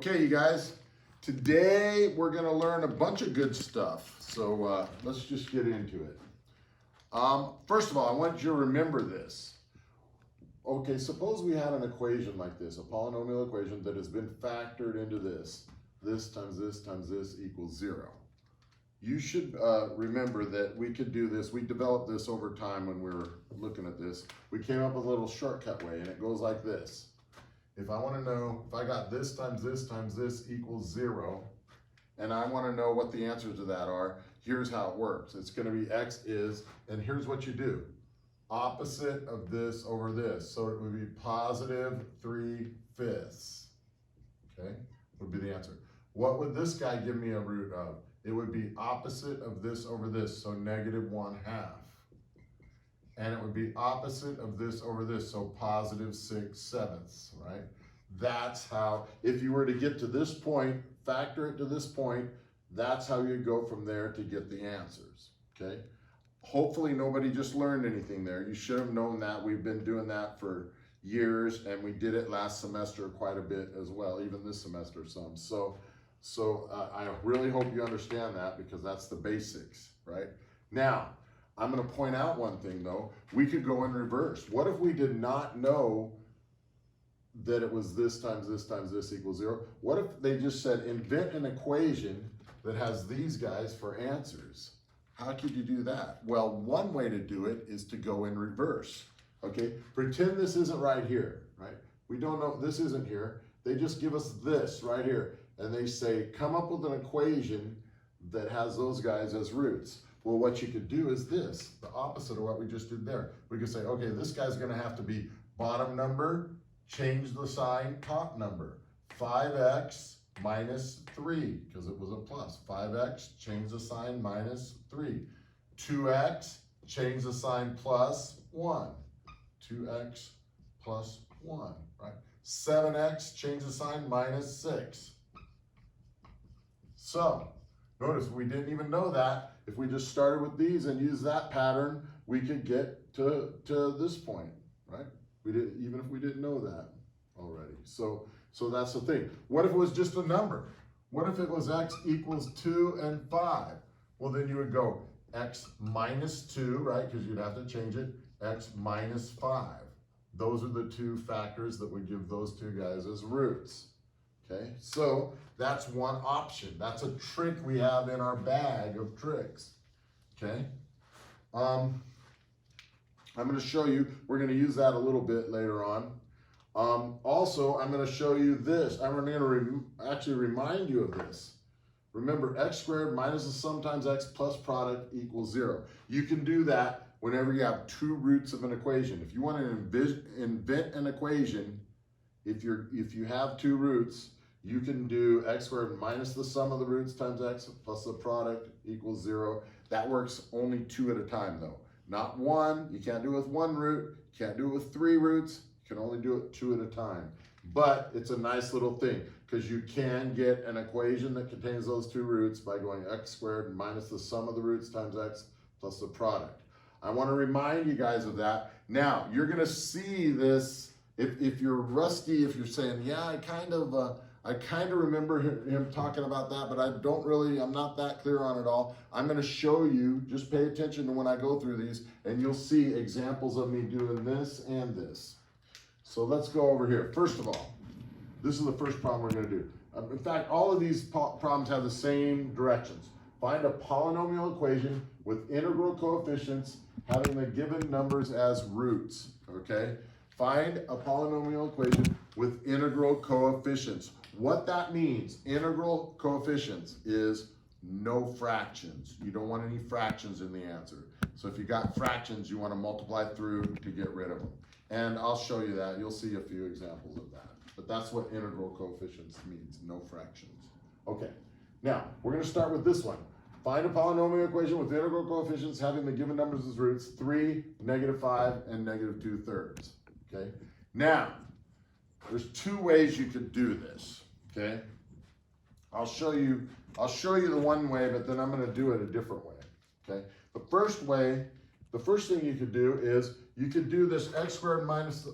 Okay, you guys, today we're going to learn a bunch of good stuff. So let's just get into it. First of all, I want you to remember this. Okay, suppose we had an equation like this, a polynomial equation that has been factored into this. This times this equals 0. You should remember that we could do this. We developed this over time when we were looking at this. We came up with a little shortcut way, and it goes like this. If I want to know if I got this times this equals 0, and I want to know what the answers to that are, here's how it works. It's going to be x is, and here's what you do. Opposite of this over this. So it would be positive 3/5. Okay, would be the answer. What would this guy give me a root of? It would be opposite of this over this, so negative 1/2. And it would be opposite of this over this, so positive 6/7, right? That's how, if you were to get to this point, factor it to this point, that's how you go from there to get the answers, okay? Hopefully nobody just learned anything there. You should have known that. We've been doing that for years, and we did it last semester quite a bit as well, even this semester some. So I really hope you understand that, because that's the basics, right? Now, I'm going to point out one thing though. We could go in reverse. What if we did not know that it was this times this equals 0? What if they just said invent an equation that has these guys for answers? How could you do that? Well, one way to do it is to go in reverse. Okay, pretend this isn't right here, right? We don't know, this isn't here. They just give us this right here, and they say come up with an equation that has those guys as roots. Well, what you could do is this, the opposite of what we just did there. We could say, okay, this guy's going to have to be bottom number, change the sign, top number. 5x minus 3, because it was a plus. 5x, change the sign, minus 3. 2x, change the sign, plus 1. 2x plus 1, right? 7x, change the sign, minus 6. So, notice we didn't even know that. If we just started with these and used that pattern, we could get to this point, right? We did, even if we didn't know that already. So that's the thing. What if it was just a number? What if it was x equals 2 and 5? Well, then you would go x minus 2, right? Because you'd have to change it. X minus 5. Those are the two factors that would give those two guys as roots. Okay, so that's one option. That's a trick we have in our bag of tricks. Okay, I'm going to show you, we're going to use that a little bit later on. Also, I'm going to show you this. I'm going to actually remind you of this. Remember, x squared minus the sum times x plus product equals 0. You can do that whenever you have two roots of an equation. If you want to invent an equation, if you have two roots, you can do x squared minus the sum of the roots times x plus the product equals 0. That works only 2 at a time though. Not 1. You can't do it with 1 root. You can't do it with 3 roots. You can only do it 2 at a time. But it's a nice little thing, because you can get an equation that contains those 2 roots by going x squared minus the sum of the roots times x plus the product. I want to remind you guys of that. Now, you're going to see this if you're rusty, if you're saying, yeah, I kind of remember him talking about that, but I'm not that clear on it all. I'm going to show you, just pay attention to when I go through these, and you'll see examples of me doing this and this. So let's go over here. First of all, this is the first problem we're going to do. In fact, all of these problems have the same directions. Find a polynomial equation with integral coefficients having the given numbers as roots, okay? Find a polynomial equation with integral coefficients. What that means, integral coefficients, is no fractions. You don't want any fractions in the answer. So if you got fractions, you want to multiply through to get rid of them. And I'll show you that. You'll see a few examples of that. But that's what integral coefficients means, no fractions. Okay, now we're going to start with this one. Find a polynomial equation with integral coefficients having the given numbers as roots, 3, -5, and -2/3. Okay, now there's 2 ways you could do this. Okay, I'll show you the one way, but then I'm going to do it a different way. Okay, the first thing you could do is you could do this x squared minus,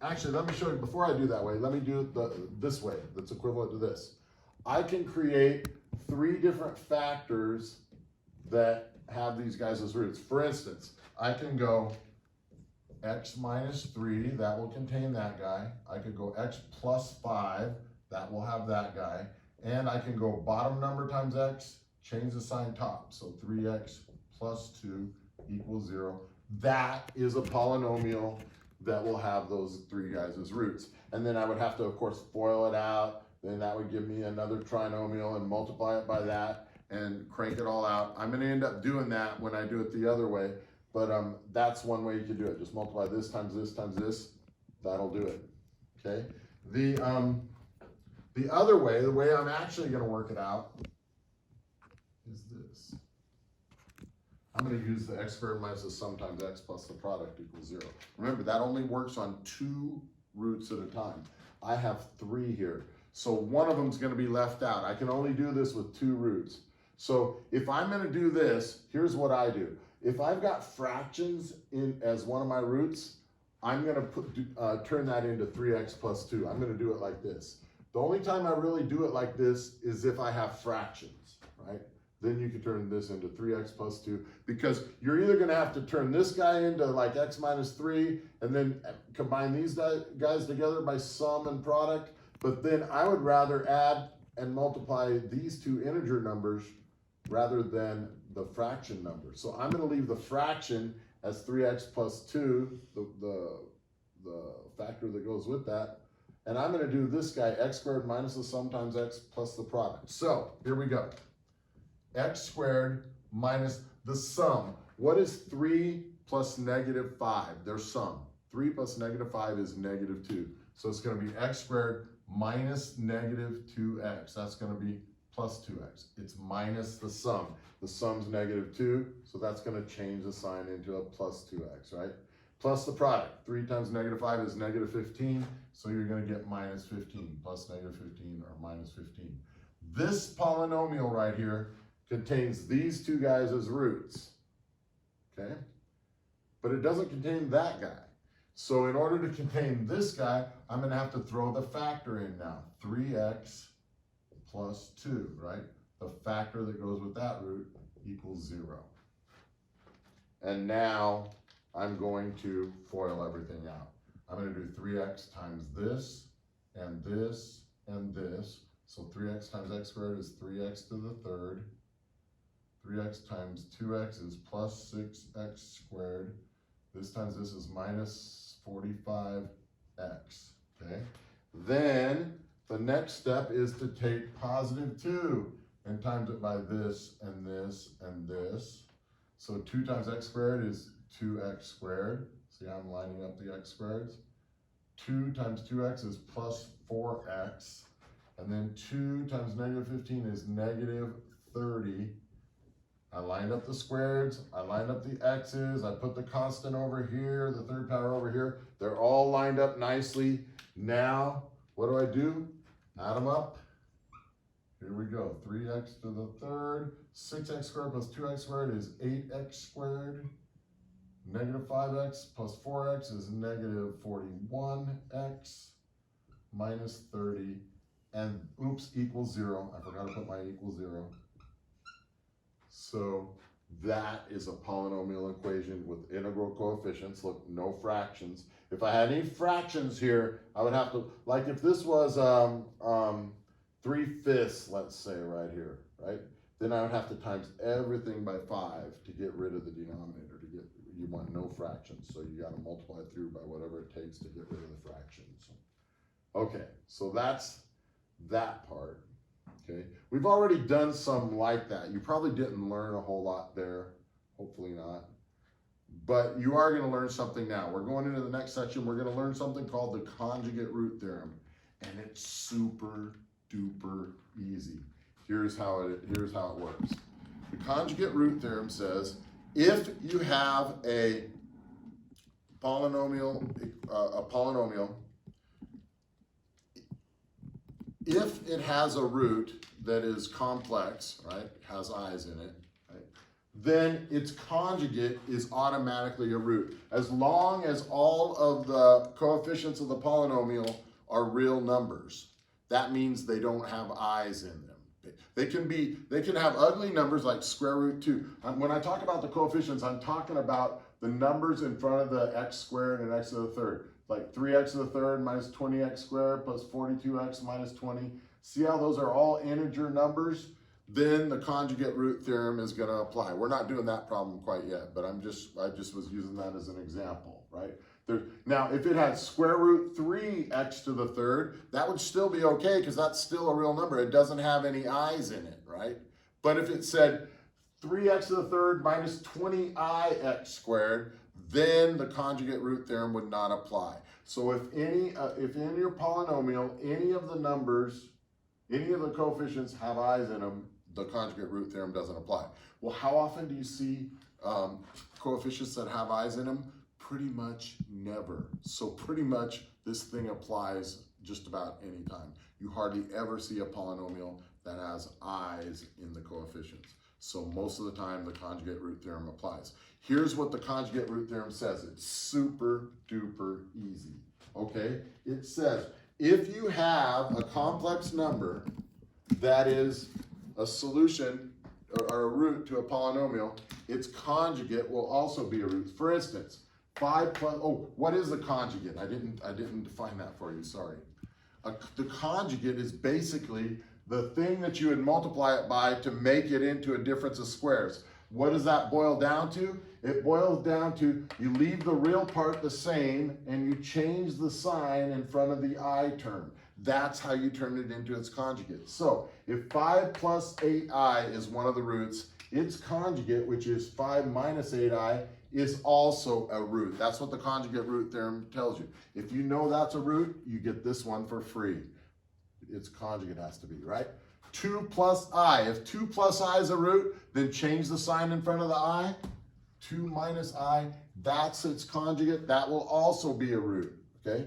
actually, let me show you, before I do that way, let me do it this way, that's equivalent to this. I can create 3 different factors that have these guys as roots. For instance, I can go x minus 3, that will contain that guy. I could go x plus 5, that will have that guy. And I can go bottom number times x, change the sign top. So 3x plus 2 equals 0. That is a polynomial that will have those 3 guys as roots. And then I would have to, of course, FOIL it out. Then that would give me another trinomial and multiply it by that and crank it all out. I'm gonna end up doing that when I do it the other way, but that's one way you can do it. Just multiply this times this times this, that'll do it, okay? The other way, the way I'm actually gonna work it out is this. I'm gonna use the x squared minus the sum times x plus the product equals 0. Remember, that only works on 2 roots at a time. I have 3 here. So one of them is going to be left out. I can only do this with 2 roots. So if I'm going to do this, here's what I do. If I've got fractions in as one of my roots, I'm going to turn that into 3x plus 2. I'm going to do it like this. The only time I really do it like this is if I have fractions, right? Then you can turn this into 3x plus 2, because you're either going to have to turn this guy into like x minus 3 and then combine these guys together by sum and product. But then I would rather add and multiply these 2 integer numbers rather than the fraction number. So I'm going to leave the fraction as 3x plus 2, the factor that goes with that. And I'm going to do this guy, x squared minus the sum times x plus the product. So here we go. X squared minus the sum. What is 3 plus negative 5? Their sum. 3 plus negative 5 is negative 2. So it's going to be x squared minus negative 2x. That's going to be plus 2x. It's minus the sum. The sum's negative 2, so that's going to change the sign into a plus 2x, right? Plus the product. 3 times negative 5 is negative 15, so you're going to get minus 15. Plus negative 15 or minus 15. This polynomial right here contains these 2 guys as roots, okay? But it doesn't contain that guy. So in order to contain this guy, I'm going to have to throw the factor in now. 3x plus 2, right? The factor that goes with that root equals 0. And now I'm going to FOIL everything out. I'm going to do 3x times this, and this, and this. So 3x times x squared is 3x to the third. 3x times 2x is plus 6x squared. This times this is minus 45x, okay? Then the next step is to take positive 2 and times it by this and this and this. So 2 times x squared is 2x squared. See how I'm lining up the x squareds? 2 times 2x is plus 4x. And then 2 times negative 15 is negative 30. I lined up the squareds, I lined up the x's, I put the constant over here, the third power over here. They're all lined up nicely. Now, what do? Add them up. Here we go, 3x to the third. 6x squared plus 2x squared is 8x squared. Negative 5x plus 4x is negative 41x minus 30. And oops, equals 0. I forgot to put my equals 0. So that is a polynomial equation with integral coefficients. Look, no fractions. If I had any fractions here, I would have to, like if this was 3/5, let's say right here, right? Then I would have to times everything by 5 to get rid of the denominator. You want no fractions, so you got to multiply through by whatever it takes to get rid of the fractions. Okay, so that's that part. Okay, we've already done some like that. You probably didn't learn a whole lot there, hopefully not. But you are going to learn something now. We're going into the next section. We're going to learn something called the conjugate root theorem, and it's super duper easy. Here's how it works. The conjugate root theorem says if you have a polynomial, if it has a root that is complex, right, has i's in it, right, then its conjugate is automatically a root. As long as all of the coefficients of the polynomial are real numbers. That means they don't have i's in them. They can have ugly numbers like square root 2. When I talk about the coefficients, I'm talking about the numbers in front of the x squared and x to the third. Like 3x to the third minus 20x squared plus 42x minus 20. See how those are all integer numbers? Then the conjugate root theorem is going to apply. We're not doing that problem quite yet, but I just was using that as an example, right? Now, if it had square root 3x to the third, that would still be okay because that's still a real number. It doesn't have any i's in it, right? But if it said 3x to the third minus 20ix squared, then the conjugate root theorem would not apply. So if in your polynomial, any of the numbers, any of the coefficients have i's in them, the conjugate root theorem doesn't apply. Well, how often do you see coefficients that have i's in them? Pretty much never. So pretty much this thing applies just about any time. You hardly ever see a polynomial that has i's in the coefficients. So most of the time the conjugate root theorem applies. Here's what the conjugate root theorem says. It's super duper easy. Okay? It says if you have a complex number that is a solution or a root to a polynomial, its conjugate will also be a root. For instance, 5 plus, what is the conjugate? I didn't define that for you, sorry. The conjugate is basically the thing that you would multiply it by to make it into a difference of squares. What does that boil down to? It boils down to you leave the real part the same and you change the sign in front of the I term. That's how you turn it into its conjugate. So if 5 plus 8i is one of the roots, its conjugate, which is 5 minus 8i, is also a root. That's what the conjugate root theorem tells you. If you know that's a root, you get this one for free. Its conjugate has to be, right? 2 plus I. If 2 plus I is a root, then change the sign in front of the I. 2 minus I, that's its conjugate. That will also be a root, okay?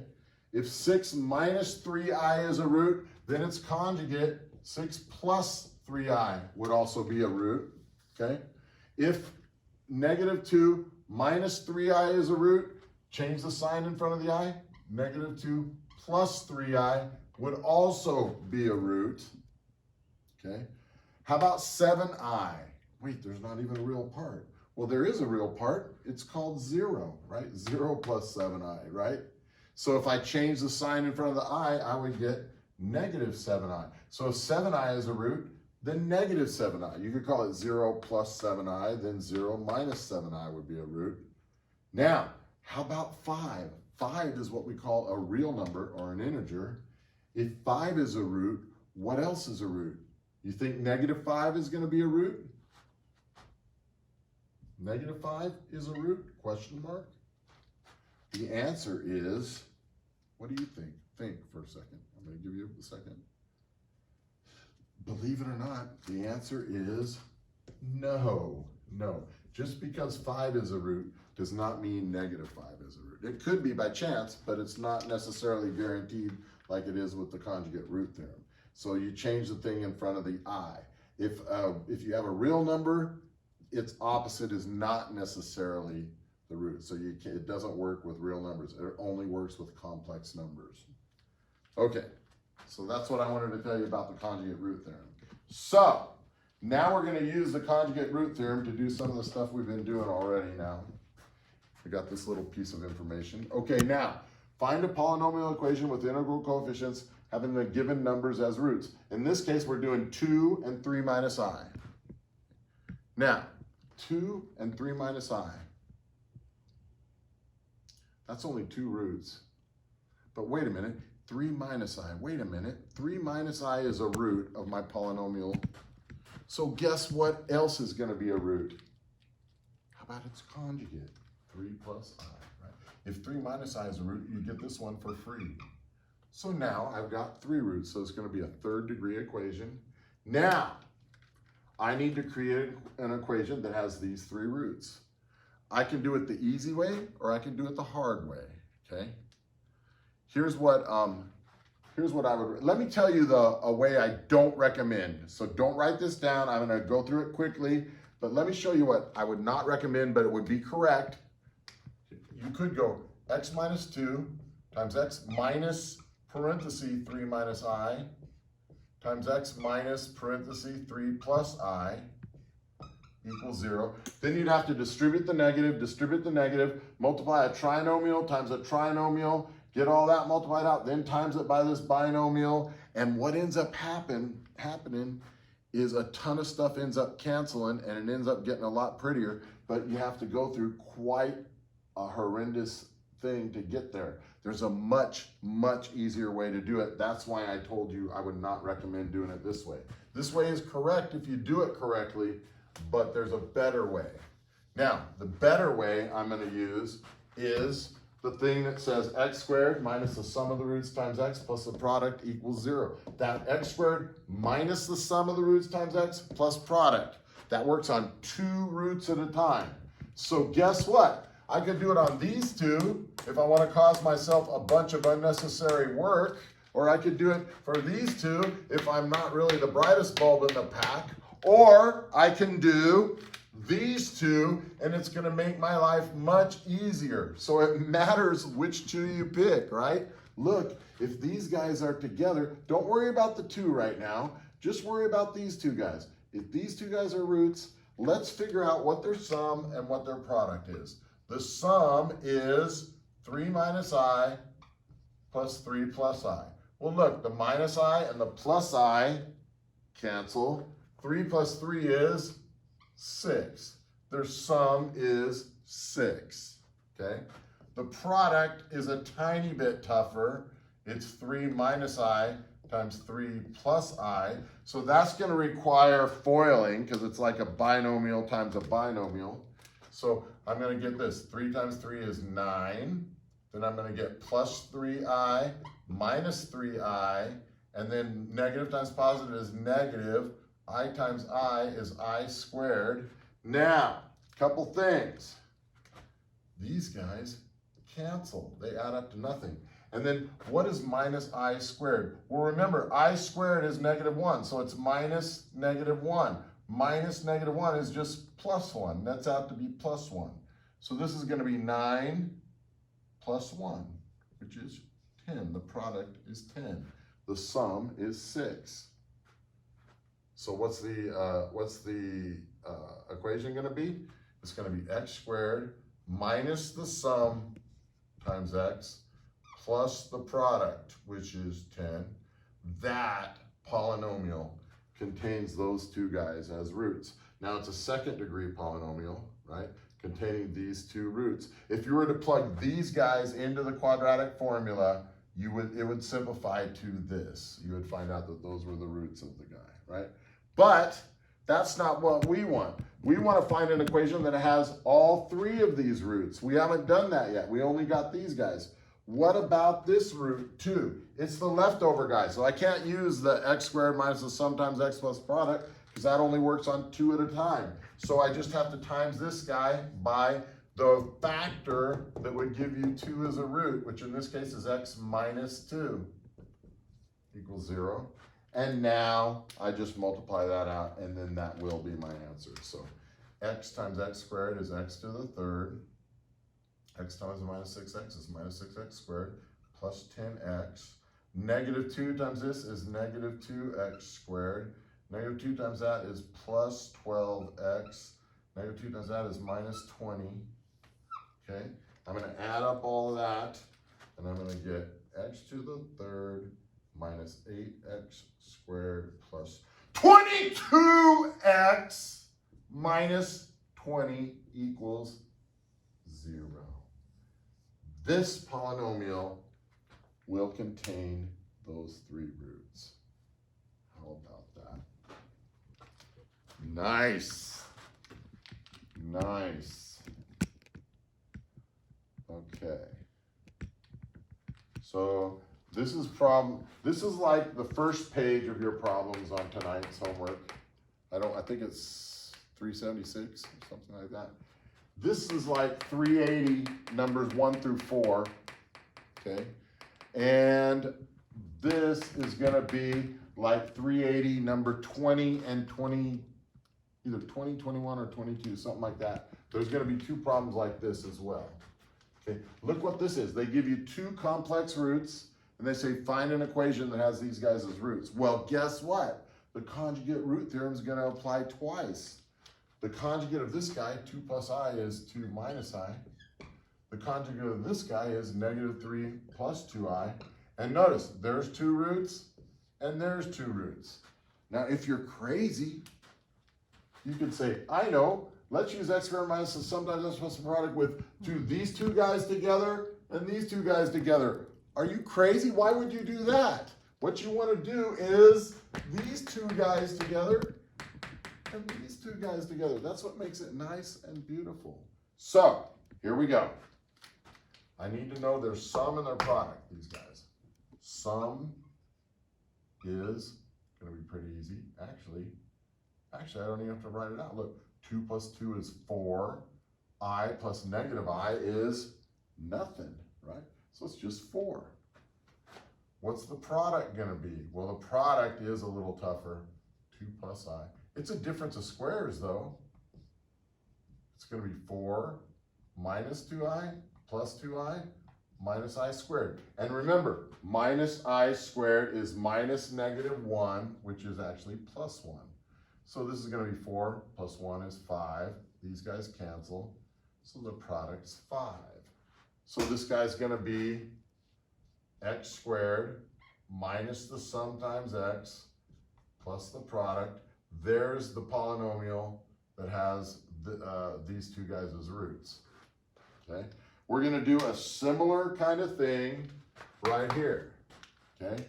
If 6 minus 3i is a root, then its conjugate, 6 plus 3i, would also be a root, okay? If negative 2 minus 3i is a root, change the sign in front of the I. Negative 2 plus 3i would also be a root, okay? How about 7i? Wait, there's not even a real part. Well, there is a real part. It's called 0, right? 0 plus 7i, right? So if I change the sign in front of the I would get negative 7i. So if 7i is a root, then negative 7i. You could call it 0 plus 7i, then 0 minus 7i would be a root. Now, how about 5? 5 is what we call a real number or an integer. If 5 is a root, what else is a root? You think negative 5 is going to be a root? Negative 5 is a root? Question mark. The answer is, what do you think? Think for a second. I'm going to give you a second. Believe it or not, the answer is no. No. Just because 5 is a root does not mean negative 5 is a root. It could be by chance, but it's not necessarily guaranteed like it is with the conjugate root theorem. So you change the thing in front of the I. If you have a real number, its opposite is not necessarily the root. So it doesn't work with real numbers. It only works with complex numbers. Okay, so that's what I wanted to tell you about the conjugate root theorem. So now we're going to use the conjugate root theorem to do some of the stuff we've been doing already now. I got this little piece of information. Okay, now find a polynomial equation with integral coefficients having the given numbers as roots. In this case, we're doing 2 and 3 minus I. Now, 2 and 3 minus I. That's only 2 roots. But wait a minute, 3 minus I. Wait a minute, 3 minus I is a root of my polynomial. So guess what else is going to be a root? How about its conjugate? 3 plus I, right? If 3 minus I is a root, you get this one for free. So now I've got 3 roots, so it's going to be a third degree equation. Now, I need to create an equation that has these 3 roots. I can do it the easy way, or I can do it the hard way, okay? Here's what I would, let me tell you a way I don't recommend. So don't write this down. I'm going to go through it quickly, But let me show you what I would not recommend, but it would be correct. You could go x minus 2 times x minus parenthesis 3 minus I times x minus parenthesis 3 plus I equals 0. Then you'd have to distribute the negative, multiply a trinomial times a trinomial, get all that multiplied out, then times it by this binomial, and what ends up happening is a ton of stuff ends up canceling, and it ends up getting a lot prettier, but you have to go through quite a horrendous thing to get there. There's a much, much easier way to do it. That's why I told you I would not recommend doing it this way. This way is correct if you do it correctly, but there's a better way. Now, the better way I'm going to use is the thing that says x squared minus the sum of the roots times x plus the product equals 0. That x squared minus the sum of the roots times x plus product. That works on 2 roots at a time. So guess what? I could do it on these 2 if I want to cause myself a bunch of unnecessary work, or I could do it for these 2 if I'm not really the brightest bulb in the pack, or I can do these 2 and it's going to make my life much easier. So it matters which 2 you pick, right? Look, if these guys are together, don't worry about the 2 right now. Just worry about these 2 guys. If these 2 guys are roots, let's figure out what their sum and what their product is. The sum is 3 minus I plus 3 plus I. Well, look, the minus I and the plus I cancel. 3 plus 3 is 6. Their sum is 6, okay? The product is a tiny bit tougher. It's 3 minus I times 3 plus I. So that's going to require foiling because it's like a binomial times a binomial. So I'm going to get this. 3 times 3 is 9. Then I'm going to get plus 3i minus 3i. And then negative times positive is negative. I times I is I squared. Now, couple things. These guys cancel. They add up to nothing. And then what is minus I squared? Well, remember, I squared is -1, so it's minus -1. Minus -1 is just plus 1. That's out to be plus 1. So this is going to be 9 plus 1, which is 10. The product is 10. The sum is 6. So what's the equation going to be? It's going to be x squared minus the sum times x plus the product, which is 10. That polynomial contains those 2 guys as roots. Now it's a 2nd degree polynomial, right? Containing these 2 roots. If you were to plug these guys into the quadratic formula, it would simplify to this. You would find out that those were the roots of the guy, right? But that's not what we want. We want to find an equation that has all 3 of these roots. We haven't done that yet. We only got these guys. What about this root 2? It's the leftover guy. So I can't use the x squared minus the sum times x plus product because that only works on 2 at a time. So I just have to times this guy by the factor that would give you 2 as a root, which in this case is x minus 2 equals 0. And now I just multiply that out, and then that will be my answer. So x times x squared is x to the 3rd. X times minus 6x is minus 6x squared plus 10x. Negative 2 times this is negative 2x squared. Negative 2 times that is plus 12x. Negative 2 times that is minus 20. Okay, I'm going to add up all of that, and I'm going to get x to the 3rd minus 8x squared plus 22x minus 20 equals 0. This polynomial will contain those 3 roots. How about that? Nice. Nice. Okay. So this is like the first page of your problems on tonight's homework. I think it's 376 or something like that. This is like 380 numbers 1 through 4, okay? And this is gonna be like 380 number 20 and 21 either 20, 21, or 22, something like that. There's gonna be two problems like this as well. Okay, look what this is. They give you two complex roots, and they say find an equation that has these guys as roots. Well, guess what? The conjugate root theorem is gonna apply twice. The conjugate of this guy, 2 plus I, is 2 minus I. The conjugate of this guy is -3 plus 2I. And notice, there's two roots, and there's two roots. Now, if you're crazy, you could say, I know, let's use x squared minus the sum times x plus the product with these two guys together and these two guys together. Are you crazy? Why would you do that? What you want to do is these two guys together and these two guys together. That's what makes it nice and beautiful. So, here we go. I need to know their sum and their product, these guys. Sum is going to be pretty easy. Actually, I don't even have to write it out. Look, 2 plus 2 is 4. I plus negative I is nothing, right? So it's just 4. What's the product going to be? Well, the product is a little tougher. 2 plus I. It's a difference of squares, though. It's going to be 4 minus 2I plus 2I minus I squared. And remember, minus I squared is minus -1, which is actually plus 1. So this is going to be 4 plus 1 is 5. These guys cancel. So the product's 5. So this guy's going to be x squared minus the sum times x plus the product. There's the polynomial that has these two guys as roots. Okay? We're going to do a similar kind of thing right here. Okay?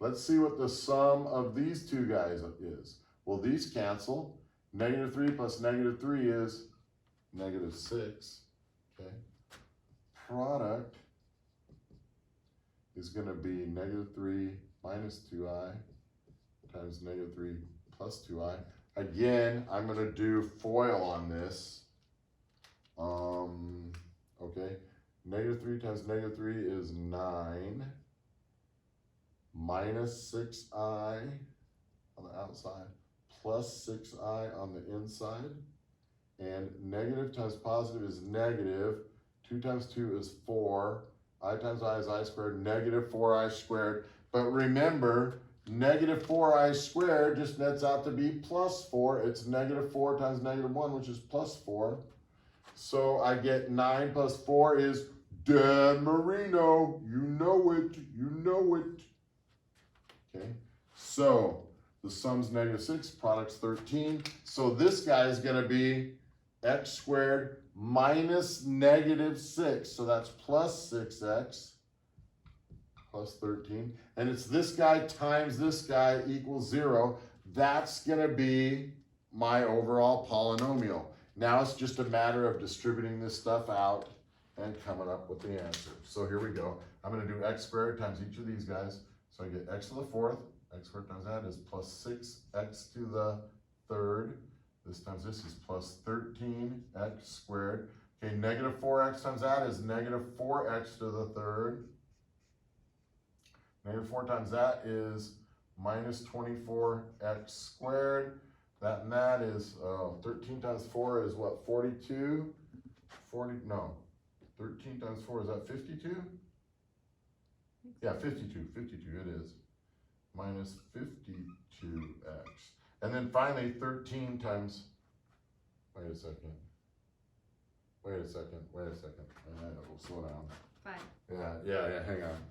Let's see what the sum of these two guys is. Well, these cancel. -3 plus -3 is -6. Okay? Product is going to be -3 minus 2I times -3 plus 2I. Again, I'm going to do FOIL on this. Okay, -3 times -3 is 9, minus 6I on the outside, plus 6I on the inside, and negative times positive is negative. 2 times 2 is 4, I times I is I squared, -4I squared. But remember, -4I squared just nets out to be plus 4. It's -4 times -1, which is plus 4. So I get 9 plus 4 is Dan Marino. You know it. You know it. Okay. So the sum's -6, product's 13. So this guy is going to be x squared minus -6. So that's plus 6x plus 13. And it's this guy times this guy equals 0. That's going to be my overall polynomial. Now it's just a matter of distributing this stuff out and coming up with the answer. So here we go. I'm going to do x squared times each of these guys. So I get x to the 4th. X squared times that is plus 6x to the 3rd. This times this is plus 13x squared. Okay, -4x times that is -4x to the 3rd. -4 times that is minus 24x squared. That and that is 13 times 4 is what, 42? 13 times 4 is that 52? Yeah, 52 it is. Minus 52x. And then finally 13 times, wait a second. We'll slow down. 5. Yeah, hang on.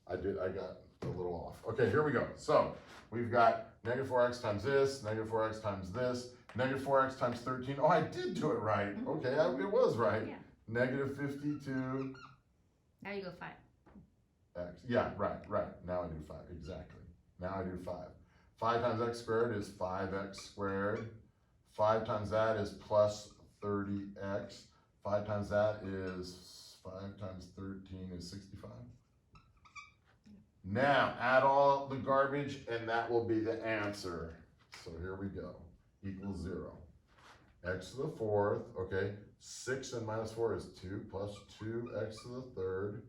I got a little off. Okay, here we go. So we've got -4x times this, -4x times this, -4x times 13. Oh, I did do it right. Okay, it was right. Yeah. -52. Now you go 5. X. Yeah, right. Now I do 5. Exactly. Now I do 5. 5 times x squared is 5x squared. 5 times that is plus 30x. 5 times that is 5 times 13 is 65. Now, add all the garbage, and that will be the answer. So here we go. Equals 0. X to the 4th, okay. 6 and minus 4 is 2, plus 2x to the 3rd.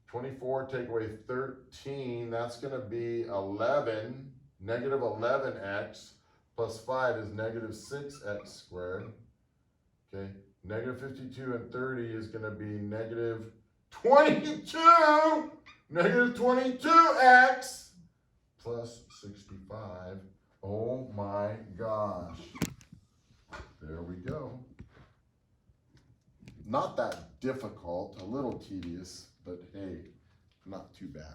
24 take away 13, that's going to be 11. negative 11x plus 5 is negative 6x squared. Okay, negative 52 and 30 is going to be negative 22, negative 22x plus 65. Oh my gosh. There we go. Not that difficult, a little tedious, but hey, not too bad.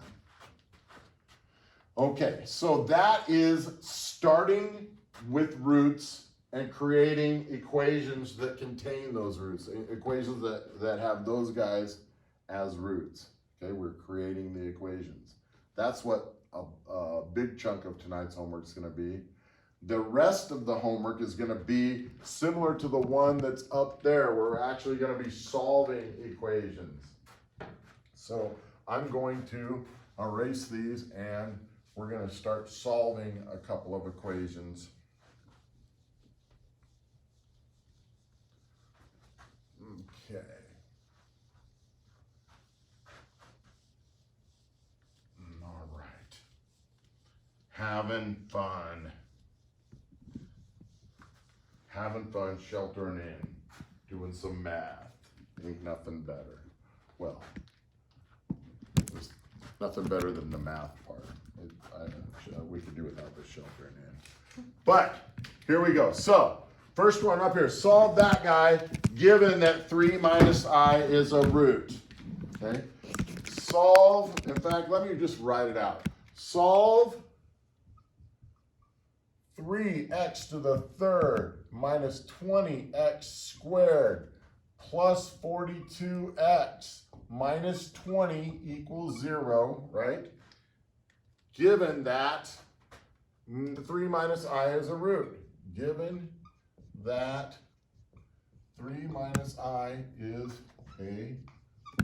Okay, so that is starting with roots and creating equations that contain those roots, equations that have those guys as roots. Okay, we're creating the equations. That's what a big chunk of tonight's homework is going to be. The rest of the homework is going to be similar to the one that's up there. We're actually going to be solving equations. So I'm going to erase these and we're going to start solving a couple of equations. Okay. All right. Having fun. Having fun, sheltering in, doing some math. Ain't nothing better. Well, there's nothing better than the math part. We could do without the sheltering in. But here we go. So, first one up here, solve that guy given that 3 minus I is a root. Okay? Solve, in fact, let me just write it out. Solve 3x to the third minus 20x squared plus 42x minus 20 equals 0, right? Given that 3 minus I is a root. Given that 3 minus I is a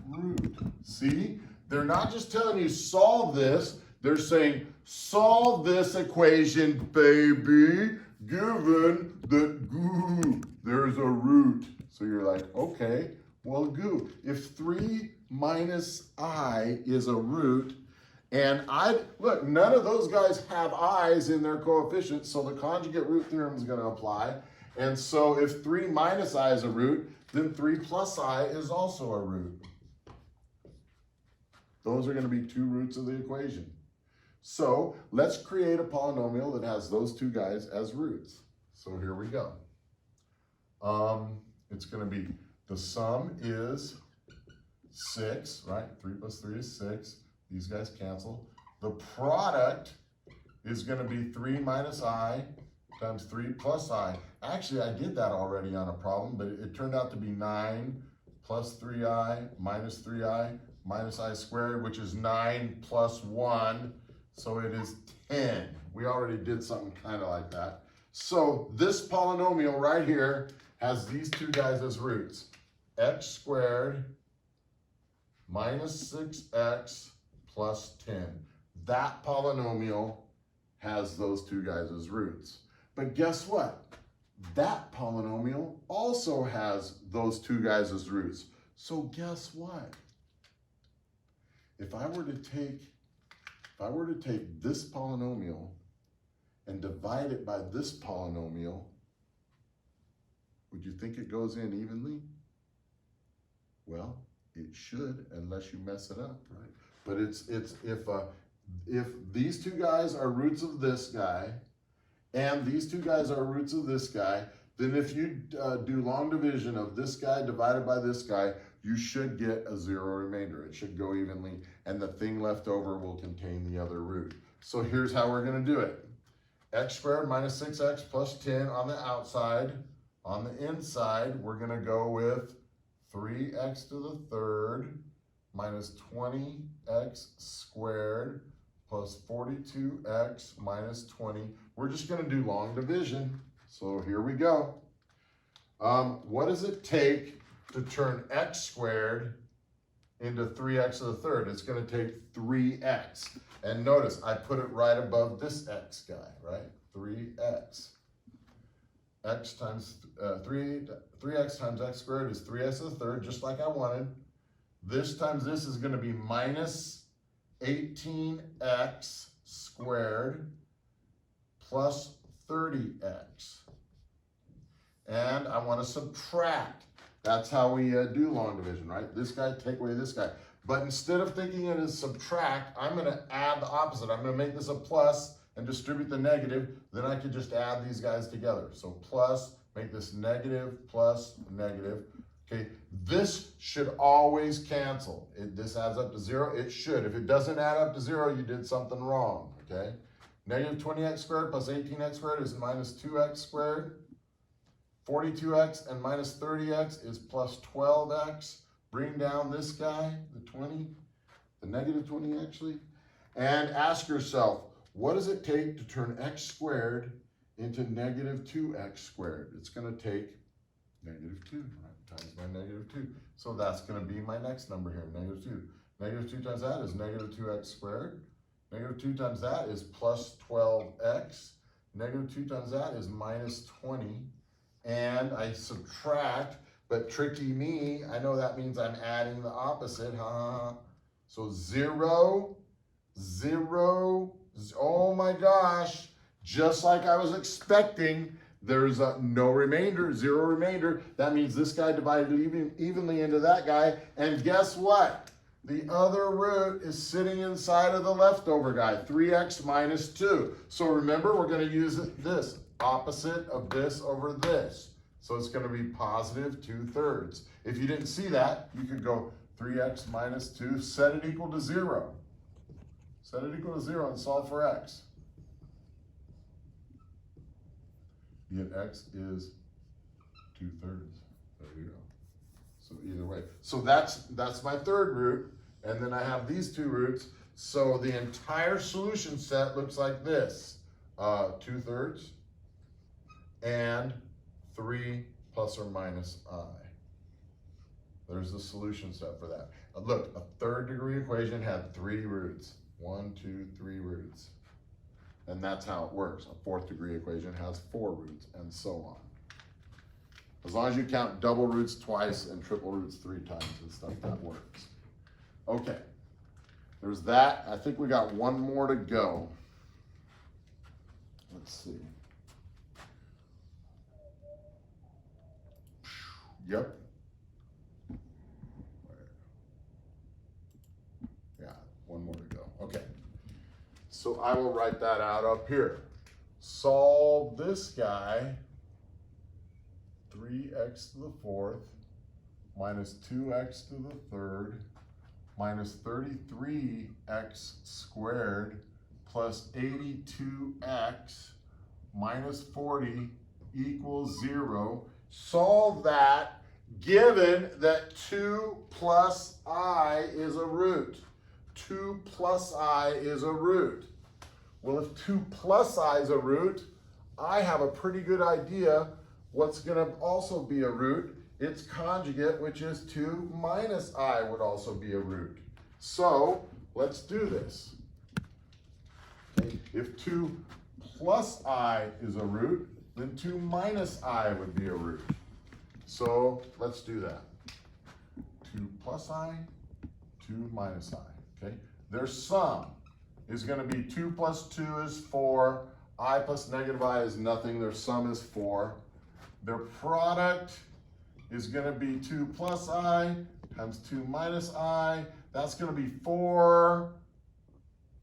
root. See? They're not just telling you solve this. They're saying solve this equation, baby, given that there's a root. So you're like, okay, well, if 3 minus I is a root, and look, none of those guys have i's in their coefficients, so the conjugate root theorem is going to apply. And so if 3 minus I is a root, then 3 plus I is also a root. Those are going to be two roots of the equation. So let's create a polynomial that has those two guys as roots. So here we go. It's going to be, the sum is 6, right? 3 plus 3 is 6. These guys cancel. The product is going to be 3 minus I times 3 plus I. Actually, I did that already on a problem, but it turned out to be 9 plus 3i minus 3i minus I squared, which is 9 plus 1. So it is 10. We already did something kind of like that. So this polynomial right here has these two guys as roots. X squared minus 6x plus 10. That polynomial has those two guys as roots. But guess what? That polynomial also has those two guys as roots. So guess what? If I were to take this polynomial and divide it by this polynomial, would you think it goes in evenly? Well, it should, unless you mess it up, right? But if these two guys are roots of this guy, and these two guys are roots of this guy, then if you do long division of this guy divided by this guy, you should get a 0 remainder. It should go evenly, and the thing left over will contain the other root. So here's how we're going to do it. X squared minus 6x plus 10 on the outside. On the inside, we're going to go with 3x to the third minus 20x squared plus 42x minus 20. We're just going to do long division. So here we go. What does it take to turn x squared into 3x to the third? It's going to take 3x. And notice, I put it right above this x guy, right? 3x. X times 3x times x squared is 3x to the third, just like I wanted. This times this is going to be minus 18x squared plus 30x. And I want to subtract. That's how we do long division, right? This guy, take away this guy. But instead of thinking it as subtract, I'm going to add the opposite. I'm going to make this a plus and distribute the negative. Then I could just add these guys together. So plus, make this negative plus negative. Okay, this should always cancel. This adds up to 0. It should. If it doesn't add up to 0, you did something wrong. Okay, negative 20x squared plus 18x squared is minus 2x squared. 42x and minus 30x is plus 12x. Bring down this guy, the 20, the negative 20 actually, and ask yourself, what does it take to turn x squared into negative 2x squared? It's going to take negative 2, right, times by negative 2. So that's going to be my next number here, negative 2. Negative 2 times that is negative 2x squared. Negative 2 times that is plus 12x. Negative 2 times that is minus 20. And I subtract, but tricky me, I know that means I'm adding the opposite, huh? So 0, 0, oh my gosh, just like I was expecting, there's no remainder, 0 remainder. That means this guy divided evenly into that guy. And guess what? The other root is sitting inside of the leftover guy, 3x minus 2. So remember, we're going to use this, opposite of this over this. So it's going to be positive 2/3. If you didn't see that, you could go 3x minus 2, set it equal to 0. Set it equal to 0 and solve for x. You get x is 2/3. There you go. So either way. So that's my third root. And then I have these two roots. So the entire solution set looks like this. 2/3 and 3 plus or minus I. There's the solution set for that. Look, a third degree equation had 3 roots. 1, 2, 3 roots. And that's how it works. A fourth degree equation has 4 roots and so on. As long as you count double roots twice and triple roots 3 times and stuff, that works. Okay, there's that. I think we got one more to go. Let's see. Yep. Yeah, one more to go. Okay. So I will write that out up here. Solve this guy, 3x to the 4th minus 2x to the 3rd minus 33x squared plus 82x minus 40 equals 0. Solve that given that 2 plus I is a root. 2 plus I is a root. Well, if 2 plus I is a root, I have a pretty good idea what's going to also be a root. Its conjugate, which is 2 minus I, would also be a root. So let's do this. Okay. If 2 plus I is a root, then 2 minus I would be a root. So let's do that. 2 plus I, 2 minus I. Okay. Their sum is going to be 2 plus 2 is 4. I plus negative I is nothing. Their sum is 4. Their product is going to be 2 plus I times 2 minus I. That's going to be 4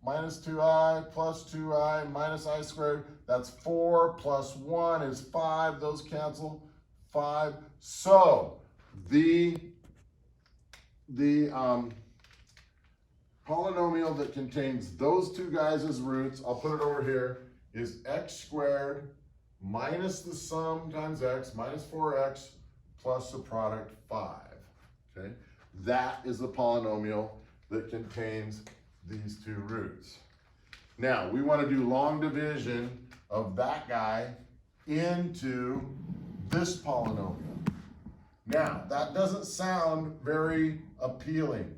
minus 2i plus 2i minus I squared. That's 4 plus 1 is 5. Those cancel. 5. So the polynomial that contains those two guys as roots, I'll put it over here, is x squared minus the sum times x minus 4x plus the product 5. Okay, that is the polynomial that contains these two roots. Now we want to do long division of that guy into this polynomial. Now that doesn't sound very appealing.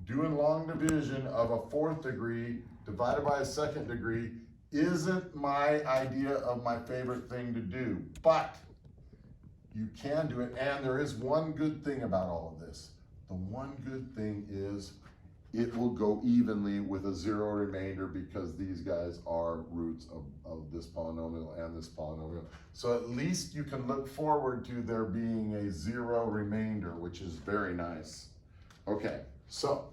Doing long division of a 4th degree divided by a 2nd degree isn't my idea of my favorite thing to do, but you can do it. And there is one good thing about all of this. The one good thing is it will go evenly with a zero remainder because these guys are roots of this polynomial and this polynomial. So at least you can look forward to there being a zero remainder, which is very nice. Okay, so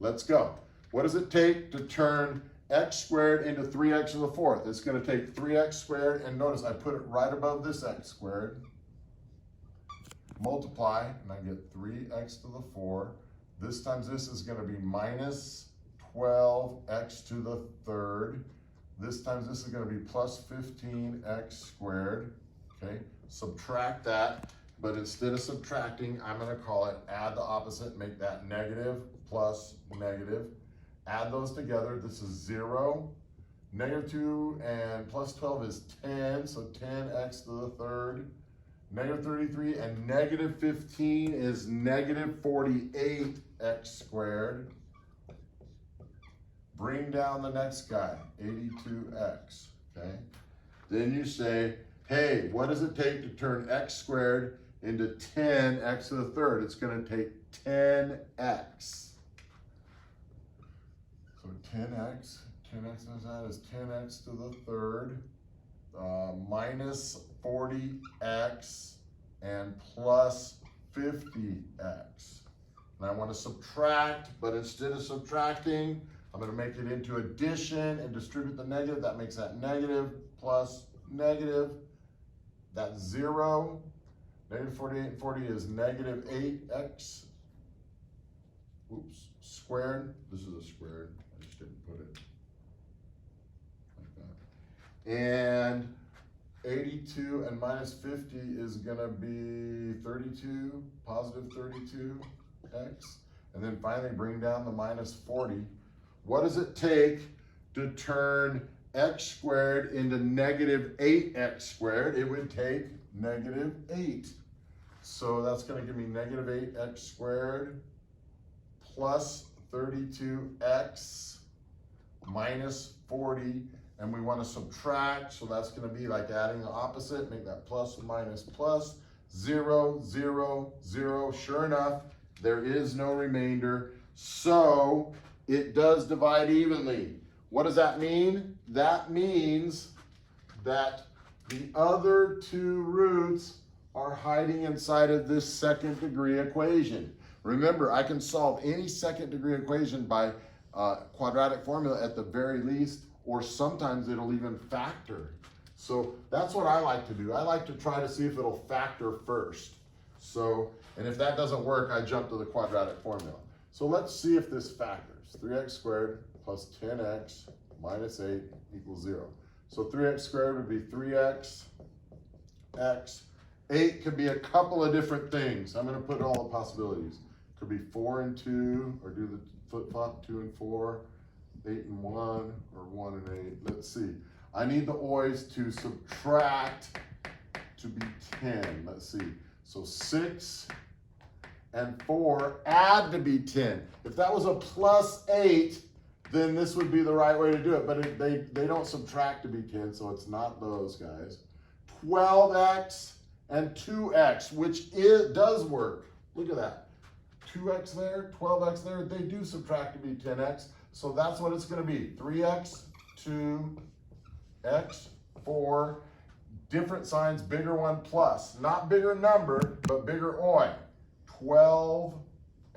let's go. What does it take to turn x squared into 3x to the fourth? It's going to take 3x squared, and notice I put it right above this x squared. Multiply, and I get 3x to the 4. This times this is going to be minus 12x to the third. This times this is going to be plus 15x squared. Okay, subtract that, but instead of subtracting, I'm going to call it add the opposite, make that negative plus negative. Add those together. This is 0. Negative 2 and plus 12 is 10, so 10x to the third. Negative 33 and negative 15 is negative 48x squared. Bring down the next guy, 82x, okay? Then you say, hey, what does it take to turn x squared into 10x to the third? It's going to take 10x. So 10x is that is 10x to the third. Minus 40x and plus 50x. And I want to subtract, but instead of subtracting, I'm going to make it into addition and distribute the negative. That makes that negative plus negative. That's 0. Negative 48 and 40 is negative 8x. Oops, squared. This is a squared. I just didn't put it like that. And 82 and minus 50 is going to be 32, positive 32x. And then finally bring down the minus 40. What does it take to turn x squared into negative 8x squared? It would take negative 8. So that's going to give me negative 8x squared plus 32x minus 40. And we want to subtract, so that's going to be like adding the opposite, make that plus minus plus, 0, 0, 0. Sure enough, there is no remainder, so it does divide evenly. What does that mean? That means that the other two roots are hiding inside of this second degree equation. Remember, I can solve any second degree equation by quadratic formula at the very least, or sometimes it'll even factor. So that's what I like to do. I like to try to see if it'll factor first. So, and if that doesn't work, I jump to the quadratic formula. So let's see if this factors. 3x squared plus 10x minus 8 equals 0. So 3x squared would be 3x, x. 8 could be a couple of different things. I'm going to put all the possibilities. Could be 4 and 2, or do the flip-flop, 2 and 4. 8 and 1, or 1 and 8. Let's see. I need the o's to subtract to be 10. Let's see. So 6 and 4 add to be 10. If that was a plus 8, then this would be the right way to do it. But they don't subtract to be 10, so it's not those guys. 12x and 2x, which does work. Look at that. 2x there, 12x there. They do subtract to be 10x. So that's what it's going to be. 3x, 2, x, 4, different signs, bigger one plus. Not bigger number, but bigger oi. 12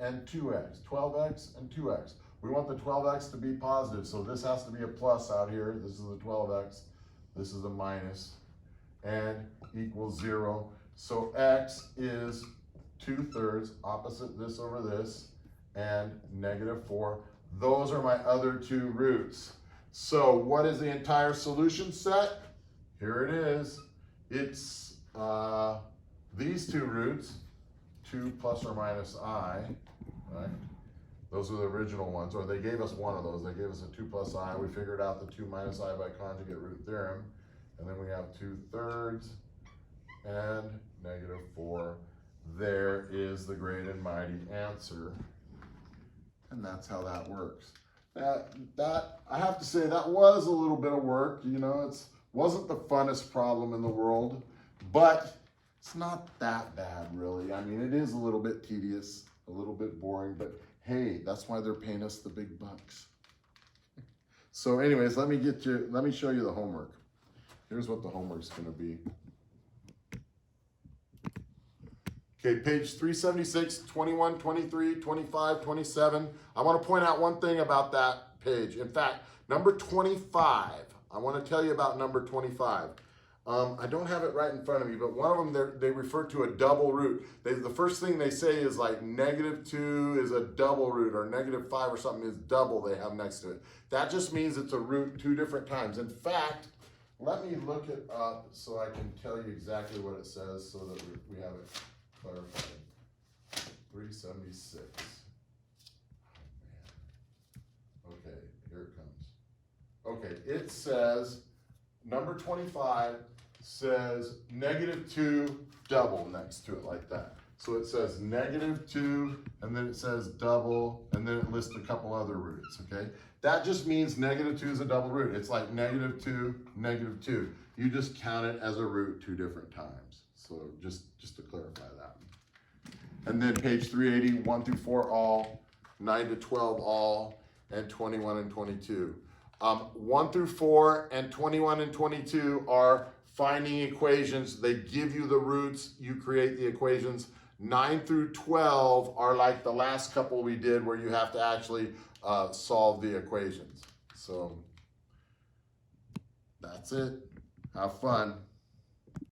and 2x. 12x and 2x. We want the 12x to be positive, so this has to be a plus out here. This is the 12x. This is a minus. And equals 0. So x is 2/3, opposite this over this, and negative 4. Those are my other two roots. So what is the entire solution set? Here it is. It's these two roots, 2 plus or minus I, right? Those are the original ones, or they gave us one of those. They gave us a 2 plus I. We figured out the 2 minus I by conjugate root theorem. And then we have 2/3 and negative 4. There is the great and mighty answer. And that's how that works. That I have to say, that was a little bit of work. You know, it wasn't the funnest problem in the world, but it's not that bad, really. I mean, it is a little bit tedious, a little bit boring, but Hey, that's why they're paying us the big bucks. So anyways, let me show you the homework. Here's what the homework's gonna be. Okay, page 376, 21, 23, 25, 27. I want to point out one thing about that page. In fact, number 25, I want to tell you about number 25. I don't have it right in front of me, but one of them, they refer to a double root. The first thing they say is like -2 is a double root, or -5 or something is double they have next to it. That just means it's a root 2 different times. In fact, let me look it up so I can tell you exactly what it says so that we have it clarified. 376. Oh, man. Okay, here it comes. Okay, it says, number 25 says -2 double next to it like that. So it says -2, and then it says double, and then it lists a couple other roots, okay? That just means -2 is a double root. It's like -2, -2. You just count it as a root 2 different times. So just to clarify that. And then page 380, 1 through 4 all, 9 to 12 all, and 21 and 22. 1 through 4 and 21 and 22 are finding equations. They give you the roots, you create the equations. 9 through 12 are like the last couple we did where you have to actually solve the equations. So that's it. Have fun.